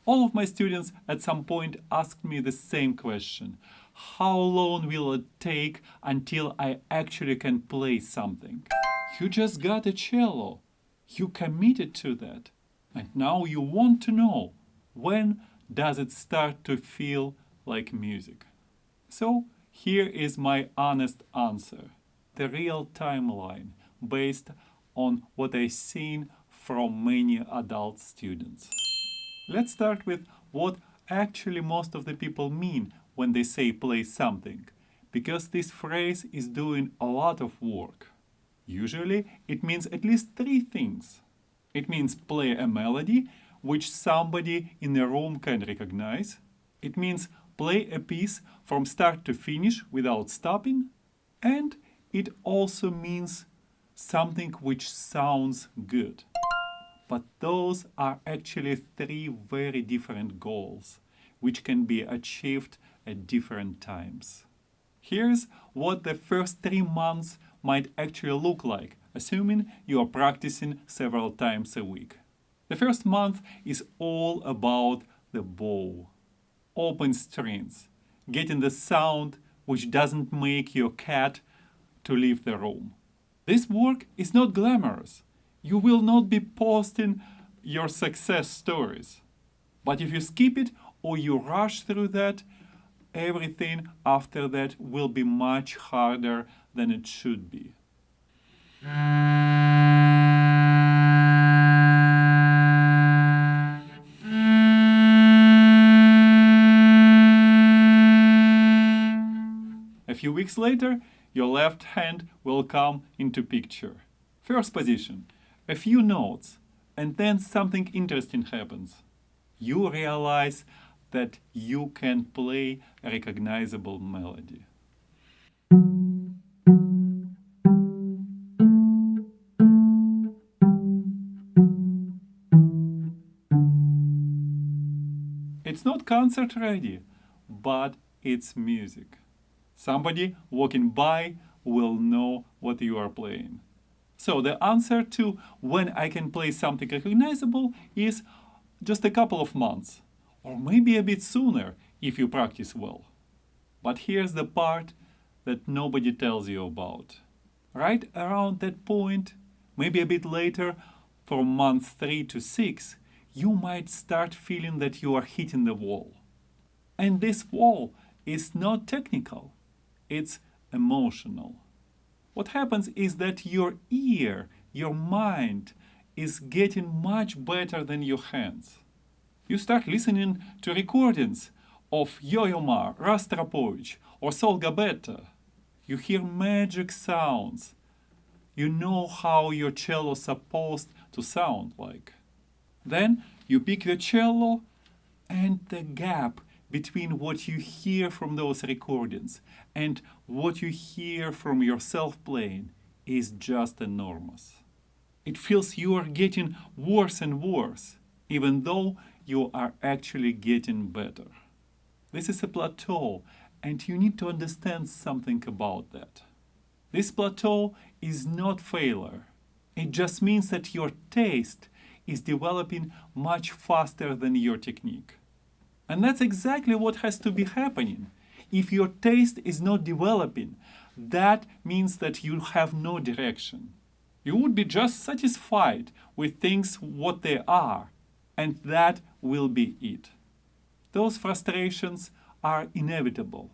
All of my students at some point asked me the same question. How long will it take until I actually can play something? You just got a cello. You committed to that. And now you want to know, when does it start to feel like music? So here is my honest answer. The real timeline based on what I've seen from many adult students. Let's start with what actually most of the people mean when they say play something, because this phrase is doing a lot of work. Usually it means at least three things. It means play a melody which somebody in the room can recognize. It means play a piece from start to finish without stopping. And it also means something which sounds good. But those are actually three very different goals, which can be achieved at different times. Here's what the first 3 months might actually look like, assuming you are practicing several times a week. The first month is all about the bow, open strings, getting the sound which doesn't make your cat to leave the room. This work is not glamorous. You will not be posting your success stories. But if you skip it or you rush through that, everything after that will be much harder than it should be. A few weeks later, your left hand will come into picture. First position, a few notes, and then something interesting happens. You realize that you can play a recognizable melody. It's not concert ready, but it's music. Somebody walking by will know what you are playing. So the answer to when I can play something recognizable is just a couple of months, or maybe a bit sooner if you practice well. But here's the part that nobody tells you about. Right around that point, maybe a bit later, from month 3 to 6, you might start feeling that you are hitting the wall. And this wall is not technical, it's emotional. What happens is that your ear, your mind, is getting much better than your hands. You start listening to recordings of Yo-Yo Ma, Rostropovich, or Sol Gabetta. You hear magic sounds. You know how your cello is supposed to sound like. Then you pick the cello, and the gap between what you hear from those recordings and what you hear from yourself playing is just enormous. It feels you are getting worse and worse, even though you are actually getting better. This is a plateau, and you need to understand something about that. This plateau is not failure. It just means that your taste is developing much faster than your technique. And that's exactly what has to be happening. If your taste is not developing, that means that you have no direction. You would be just satisfied with things what they are, and that will be it. Those frustrations are inevitable.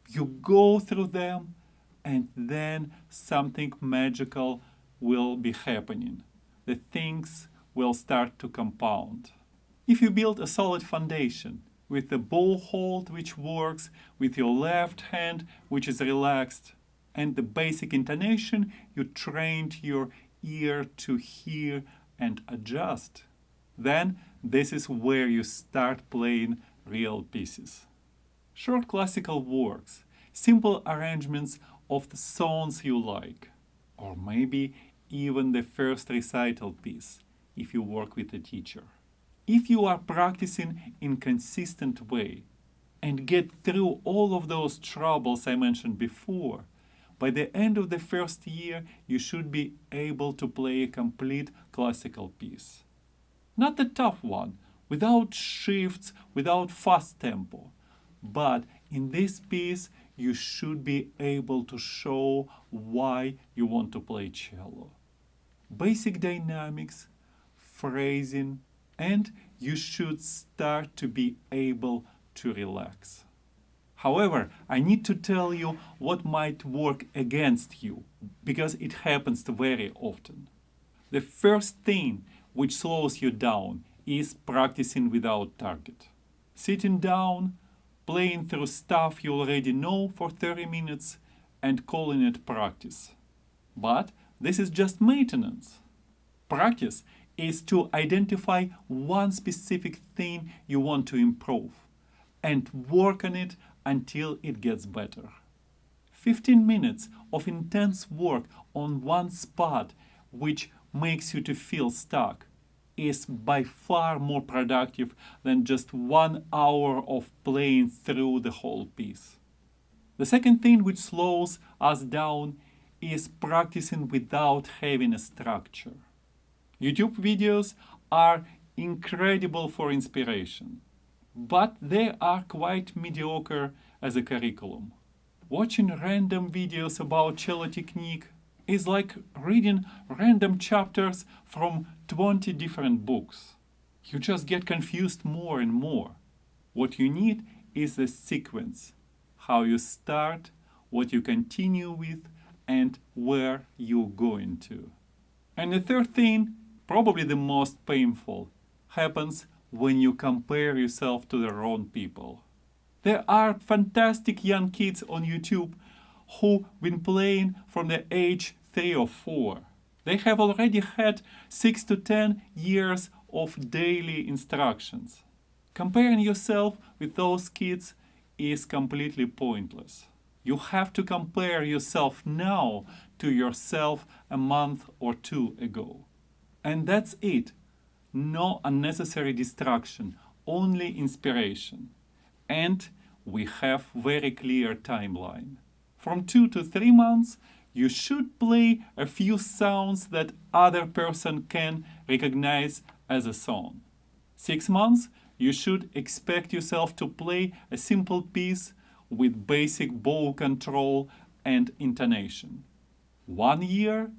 You go through them, and then something magical will be happening. The things will start to compound. If you build a solid foundation, with the bow hold which works, with your left hand which is relaxed, and the basic intonation you trained your ear to hear and adjust, then this is where you start playing real pieces. Short classical works, simple arrangements of the songs you like, or maybe even the first recital piece if you work with a teacher. If you are practicing in consistent way and get through all of those troubles I mentioned before, by the end of the first year you should be able to play a complete classical piece. Not the tough one, without shifts, without fast tempo. But in this piece, you should be able to show why you want to play cello. Basic dynamics, phrasing, and you should start to be able to relax. However, I need to tell you what might work against you, because it happens very often. The first thing which slows you down is practicing without target. Sitting down, playing through stuff you already know for 30 minutes and calling it practice. But this is just maintenance. Practice is to identify one specific thing you want to improve and work on it until it gets better. 15 minutes of intense work on one spot which makes you to feel stuck is by far more productive than just 1 hour of playing through the whole piece. The second thing which slows us down is practicing without having a structure. YouTube videos are incredible for inspiration, but they are quite mediocre as a curriculum. Watching random videos about cello technique is like reading random chapters from 20 different books. You just get confused more and more. What you need is a sequence, how you start, what you continue with, and where you're going to. And the third thing, probably the most painful, happens when you compare yourself to the wrong people. There are fantastic young kids on YouTube who've been playing from the age 3 or 4. They have already had 6 to 10 years of daily instructions. Comparing yourself with those kids is completely pointless. You have to compare yourself now to yourself a month or two ago. And that's it. No unnecessary distraction, only inspiration. And we have very clear timeline. From 2 to 3 months, you should play a few sounds that other person can recognize as a song. 6 months, you should expect yourself to play a simple piece with basic bow control and intonation. 1 year,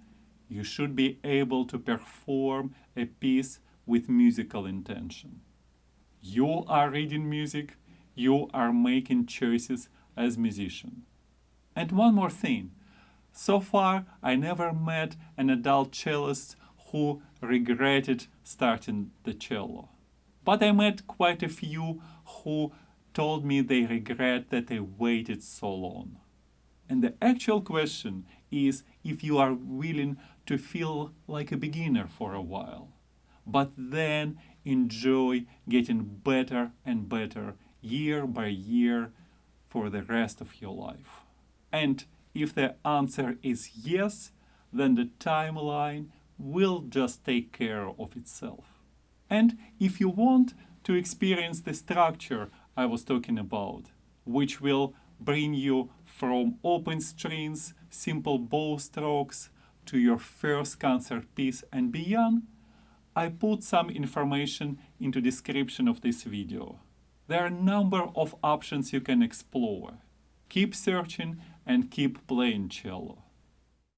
you should be able to perform a piece with musical intention. You are reading music, you are making choices as musician. And one more thing. So far, I never met an adult cellist who regretted starting the cello. But I met quite a few who told me they regret that they waited so long. And the actual question is if you are willing to feel like a beginner for a while, but then enjoy getting better and better year by year for the rest of your life. And if the answer is yes, then the timeline will just take care of itself. And if you want to experience the structure I was talking about, which will bring you from open strings, simple bow strokes, to your first concert piece and beyond, I put some information into the description of this video. There are a number of options you can explore. Keep searching and keep playing cello.